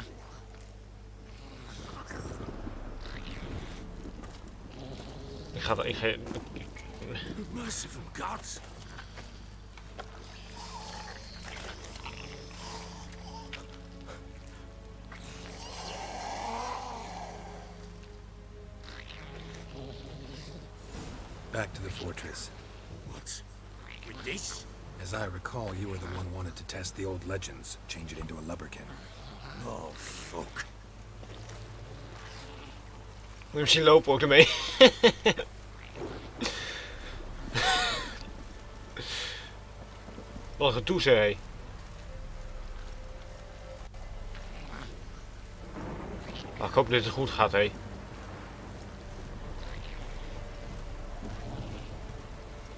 Speaker 1: Ik ga...
Speaker 3: Merciful gods.
Speaker 7: Back to the fortress.
Speaker 3: What? With this?
Speaker 7: As I recall, you were the one wanted to test the old legends, change it into a lubberkin.
Speaker 3: Oh, fuck.
Speaker 1: Moet je hem zien lopen ook ermee. Wat een gedoe zeg, hé. Nou, ik hoop dat het goed gaat, hé.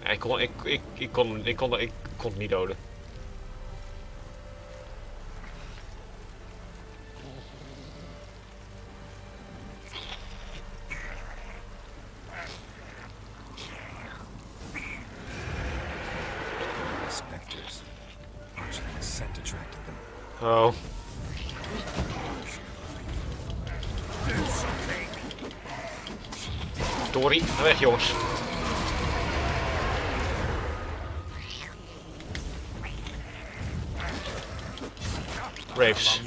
Speaker 1: Ja, ik kon het niet doden. Oh. Tori, ga weg jongens. Raves.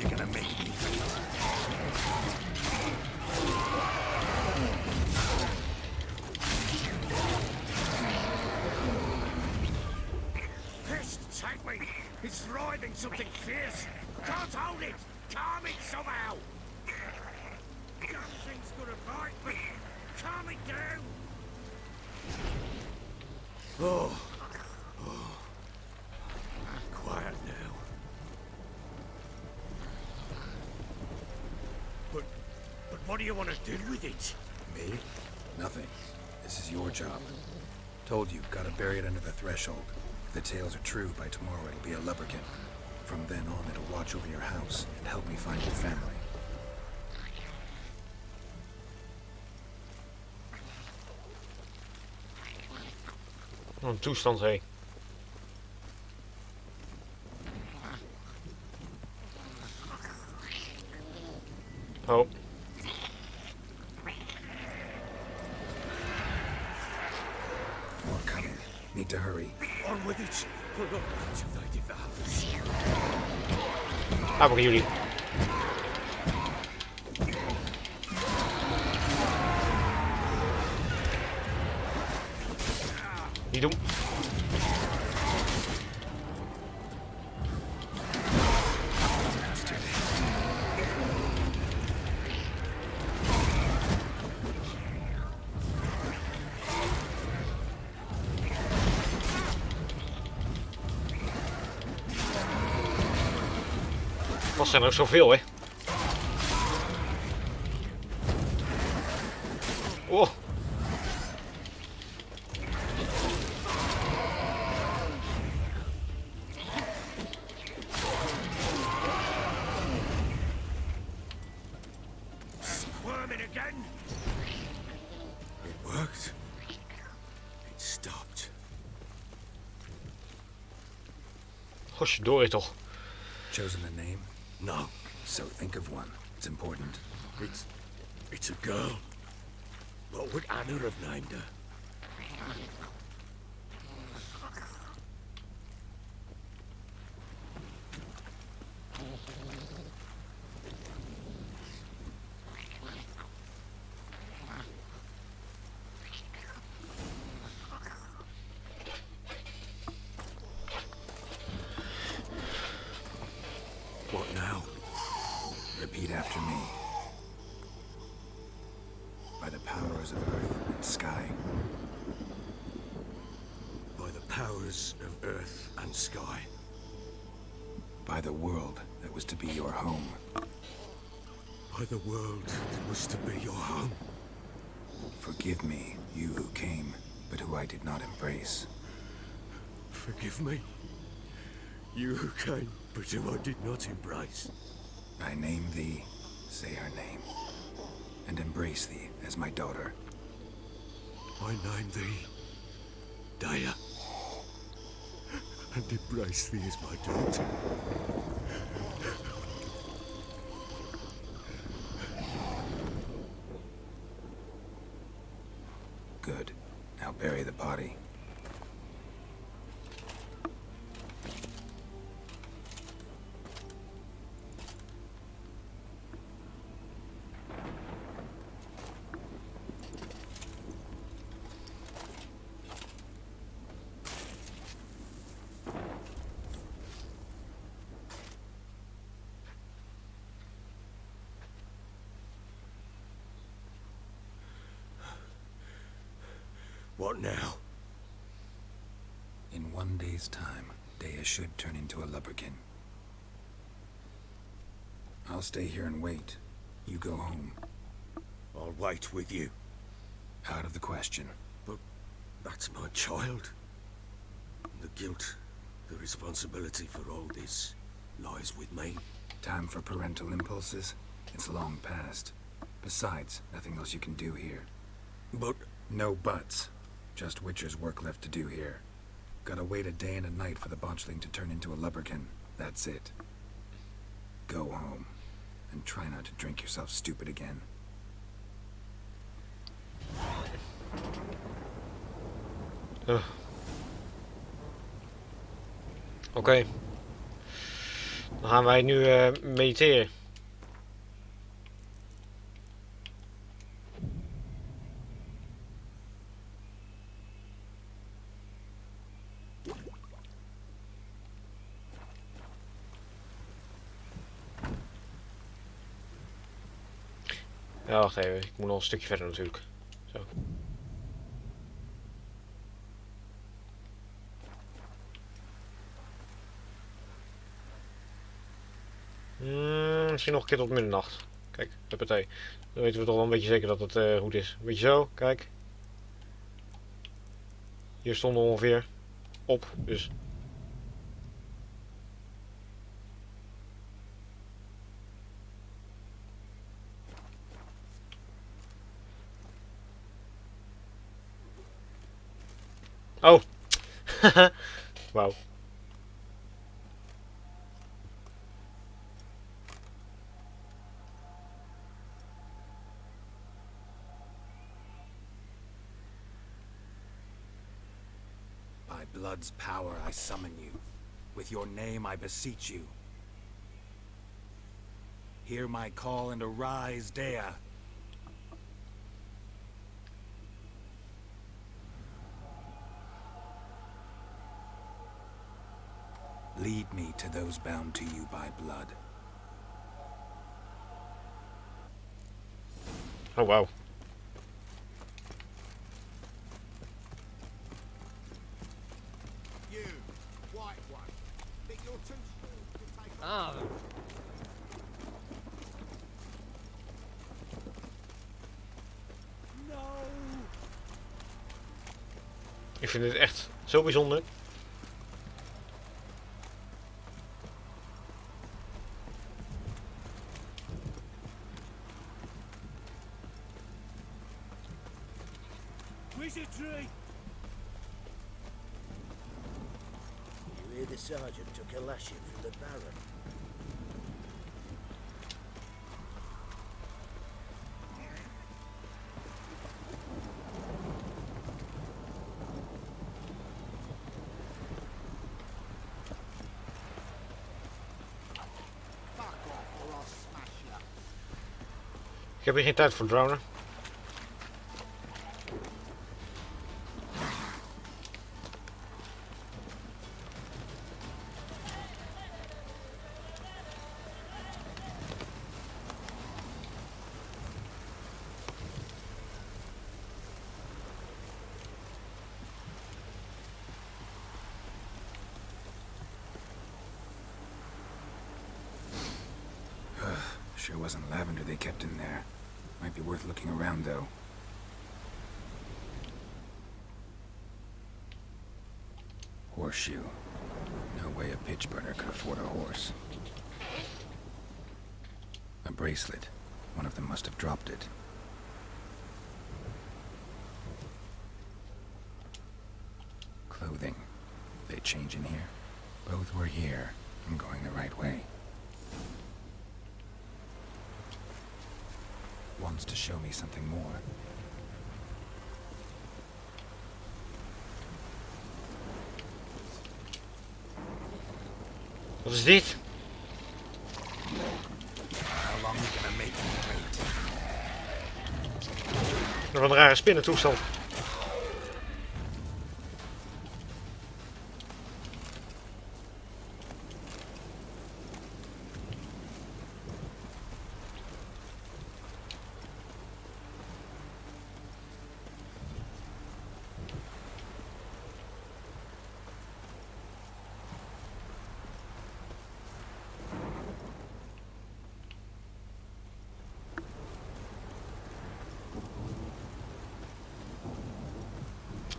Speaker 3: Take me! It's driving something fierce! Can't hold it! Calm it somehow! Something's gonna bite me! Calm it down! Oh. Quiet now. But what do you want to do with it?
Speaker 7: Me? Nothing. This is your job. Told you, gotta bury it under the threshold. If the tales are true, by tomorrow it'll be a lubberkin. From then on, it'll watch over your house and help me find your family.
Speaker 1: Wat een toestand, hé. Oh.
Speaker 7: More coming. Need to hurry.
Speaker 3: On with it! Until they devour us.
Speaker 1: Daar worden jullie. Niet doen. Wat zijn er ook zoveel, hè? Oh.
Speaker 3: Squirming again? It worked. It stopped.
Speaker 1: Goshdorie toch.
Speaker 7: Chosen a name?
Speaker 3: No.
Speaker 7: So think of one. It's important.
Speaker 3: It's a girl. What would Anna have named her? What now?
Speaker 7: Repeat after me. By the powers of earth and sky.
Speaker 3: By the powers of earth and sky.
Speaker 7: By the world that was to be your home.
Speaker 3: By the world that was to be your home.
Speaker 7: Forgive me, you who came, but who I did not embrace.
Speaker 3: Forgive me. You who came, but who I did not embrace.
Speaker 7: I name thee, say her name, and embrace thee as my daughter.
Speaker 3: I name thee Daya, and embrace thee as my daughter.
Speaker 7: Good. Now bury the body.
Speaker 3: What now?
Speaker 7: In 1 day's time, Daya should turn into a lubberkin. I'll stay here and wait. You go home.
Speaker 3: I'll wait with you.
Speaker 7: Out of the question.
Speaker 3: But that's my child. The guilt, the responsibility for all this lies with me.
Speaker 7: Time for parental impulses? It's long past. Besides, nothing else you can do here.
Speaker 3: But
Speaker 7: No buts. Just Witcher's work left to do here. Gotta wait a day and a night for the botchling to turn into a lubberkin. That's it. And try not to drink yourself stupid again.
Speaker 1: Oké. Dan gaan wij nu mediteren. Ja, wacht even. Ik moet nog een stukje verder natuurlijk. Zo. Misschien nog een keer tot middernacht. Kijk, de partij. Dan weten we toch wel een beetje zeker dat het goed is. Een beetje zo, kijk. Hier stonden we ongeveer op, dus... Oh! Wauw.
Speaker 7: By blood's power I summon you. With your name I beseech you. Hear my call and arise, Dea. Lead me to those bound to you by blood.
Speaker 1: Oh, wow.
Speaker 5: You, white one. Think you're too small to take
Speaker 1: Ah.
Speaker 4: No!
Speaker 1: Ik vind dit echt zo bijzonder.
Speaker 4: Wizardry!
Speaker 8: You hear the sergeant took a lashing from the Baron.
Speaker 5: fuck off or I'll smash you.
Speaker 1: Ik heb hier geen tijd voor dronen.
Speaker 6: Sure wasn't lavender they kept in there. Might be worth looking around, though. Horseshoe. No way a pitch burner could afford a horse. A bracelet. One of them must have dropped it. Clothing. They change in here? Both were here. I'm going the right way. Wants to show me something more.
Speaker 1: Wat is dit?
Speaker 7: How long are you gonna make me wait?
Speaker 1: Nog een rare spinnentoestand.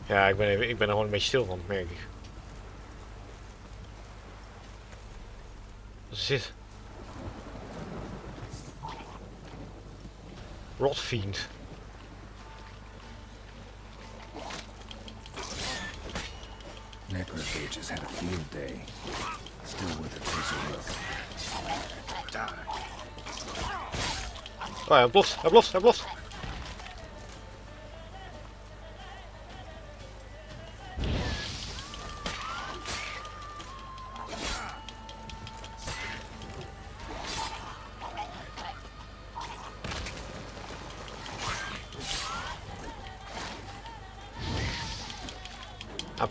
Speaker 1: Ja, ik ben er gewoon een beetje stil van, merk ik. Wat is dit? Rotfiend.
Speaker 6: Necrophages had a field day. Still worth a closer look. Die.
Speaker 1: Oh, hij ontploft, hij ploft, hij ploft.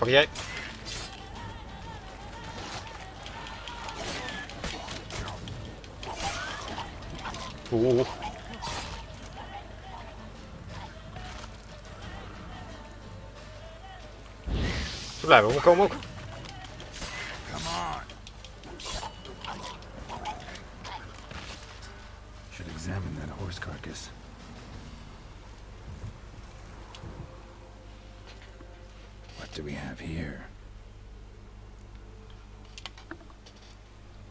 Speaker 1: Pak jij. Oeh. Ze blijven, we komen ook.
Speaker 6: Come on. Should examine that horse carcass. What do we have here?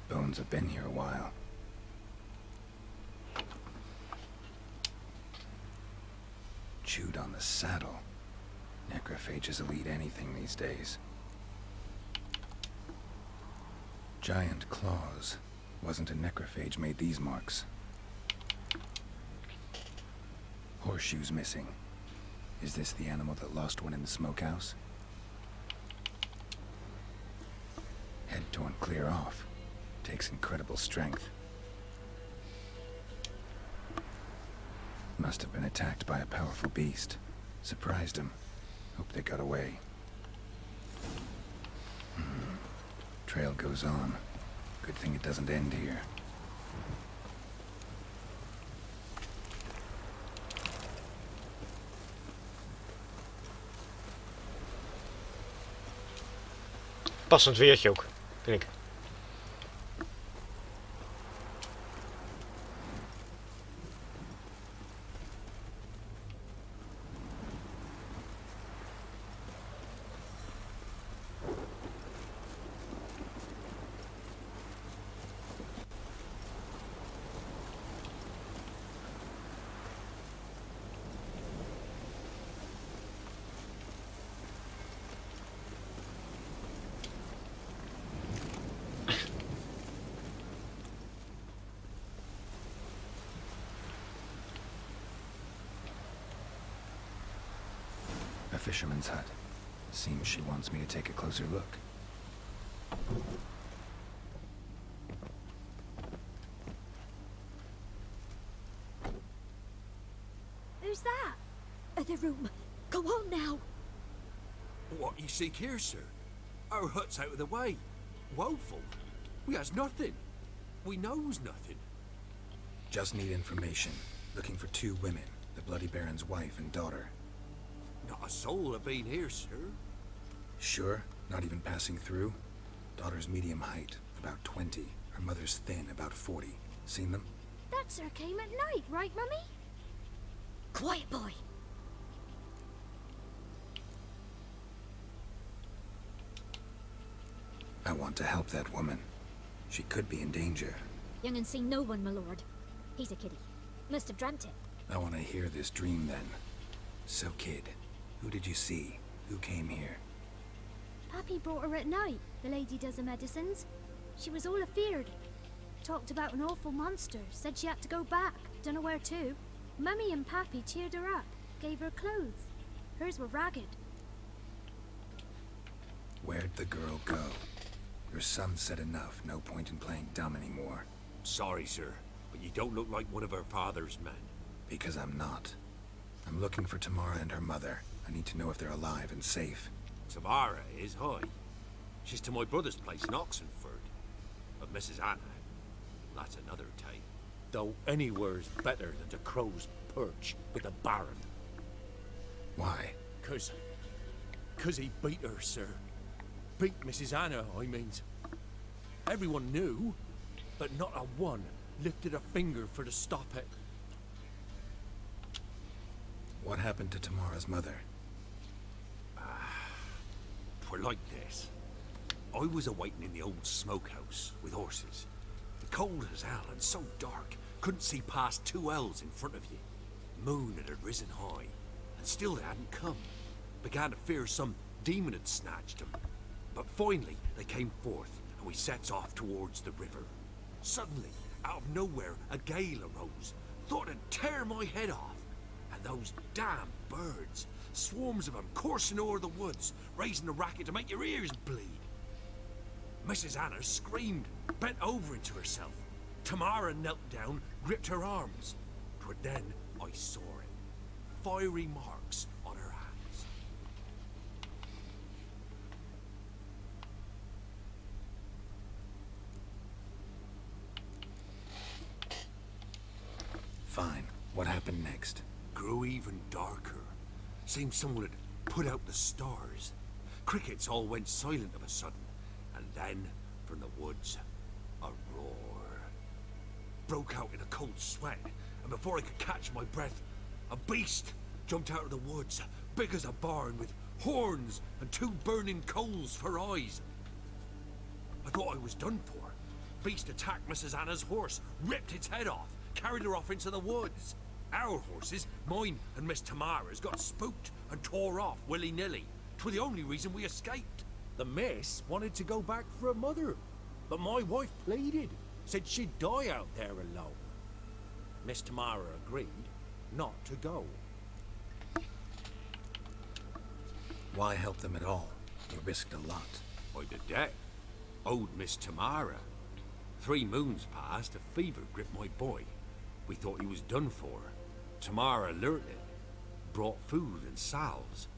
Speaker 6: Bones have been here a while. Chewed on the saddle. Necrophages will eat anything these days. Giant claws. Wasn't a necrophage made these marks. Horseshoes missing. Is this the animal that lost one in the smokehouse? Head torn clear off. Takes incredible strength. Must have been attacked by a powerful beast. Surprised him. Hope they got away. Trail goes on. Good thing it doesn't end here.
Speaker 1: Passend weertje ook, vind ik.
Speaker 6: A fisherman's hut. Seems she wants me to take a closer look.
Speaker 9: Who's that? The room. Go on now.
Speaker 10: What you seek here, sir? Our hut's out of the way. Woeful. We has nothing. We knows nothing.
Speaker 7: Just need information. Looking for 2 women. The Bloody Baron's wife and daughter.
Speaker 10: Not a soul have been here, sir.
Speaker 7: Sure? Not even passing through? Daughter's medium height, about 20. Her mother's thin, about 40. Seen them?
Speaker 9: That sir came at night, right, Mummy? Quiet, boy.
Speaker 7: I want to help that woman. She could be in danger.
Speaker 9: Young and seen no one, my lord. He's a kiddie. Must have dreamt it.
Speaker 7: I want to hear this dream then. So, kid, who did you see? Who came here?
Speaker 9: Pappy brought her at night. The lady does the medicines. She was all afeared. Talked about an awful monster. Said she had to go back. Dunno where to. Mummy and Pappy cheered her up. Gave her clothes. Hers were ragged.
Speaker 7: Where'd the girl go? Your son said enough. No point in playing dumb anymore.
Speaker 10: Sorry, sir, but you don't look like one of her father's men.
Speaker 7: Because I'm not. I'm looking for Tamara and her mother. I need to know if they're alive and safe.
Speaker 10: Tamara is high. She's to my brother's place in Oxenford. But Mrs. Anna, that's another tale. Though anywhere's better than the crow's perch with the Baron.
Speaker 7: Why?
Speaker 10: Cause he beat her, sir. Beat Mrs. Anna, I means. Everyone knew, but not a one lifted a finger for to stop it.
Speaker 7: What happened to Tamara's mother?
Speaker 10: Twere like this. I was awaiting in the old smokehouse with horses. Cold as hell and so dark, couldn't see past 2 ells in front of you. Moon had risen high, and still they hadn't come. Began to fear some demon had snatched them. But finally, they came forth, and we sets off towards the river. Suddenly, out of nowhere, a gale arose. thought it'd tear my head off. And those damn birds, swarms of them coursing over the woods, raising a racket to make your ears bleed. Mrs. Anna screamed, bent over into herself. Tamara knelt down, gripped her arms. 'Twas then I saw it. Fiery marks on her hands.
Speaker 7: Fine. What happened next?
Speaker 10: Grew even darker. Seemed someone had put out the stars. Crickets all went silent of a sudden. And then, from the woods, a roar. Broke out in a cold sweat, and before I could catch my breath, a beast jumped out of the woods, big as a barn, with horns and 2 burning coals for eyes. I thought I was done for. Beast attacked Mrs. Anna's horse, ripped its head off, carried her off into the woods. Our horses, mine and Miss Tamara's, got spooked and tore off willy-nilly. 'Twas the only reason we escaped.
Speaker 4: The miss wanted to go back for her mother, but my wife pleaded, said she'd die out there alone. Miss Tamara agreed not to go.
Speaker 7: Why help them at all? You risked a lot.
Speaker 10: By the debt, owed Miss Tamara. 3 moons passed, a fever gripped my boy. We thought he was done for. Tamara learnt it, brought food and salves.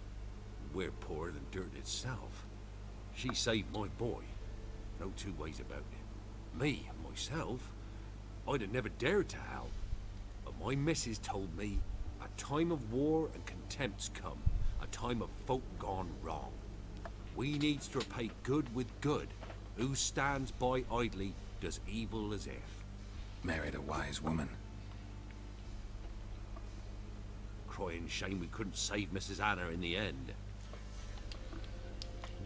Speaker 10: We're poorer than dirt itself. She saved my boy. No 2 ways about it. Me, myself, I'd have never dared to help. But my missus told me a time of war and contempt's come. A time of folk gone wrong. We needs to repay good with good. Who stands by idly does evil as if.
Speaker 7: Married a wise woman.
Speaker 10: Crying shame we couldn't save Mrs. Anna in the end.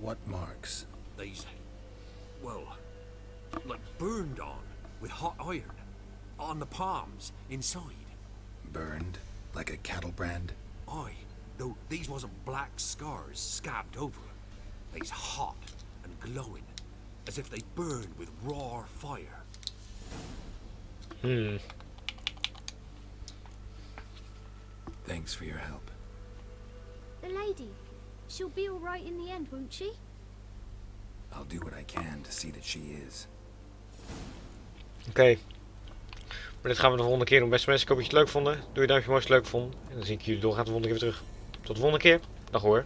Speaker 7: What marks?
Speaker 10: These, well, like burned on with hot iron. On the palms, inside.
Speaker 7: Burned? Like a cattle brand?
Speaker 10: Aye, though these wasn't black scars scabbed over. They's hot and glowing, as if they burned with raw fire.
Speaker 7: Thanks for your help.
Speaker 9: The lady, she'll be all right in the end, won't she?
Speaker 7: I'll do what I can to see that she is.
Speaker 1: Oké. Maar dit gaan we de volgende keer doen. Beste mensen, ik hoop dat je het leuk vonden. Doe je duimpje omhoog als je het leuk vond. En dan zie ik jullie doorgaan de volgende keer weer terug. Tot de volgende keer. Dag hoor.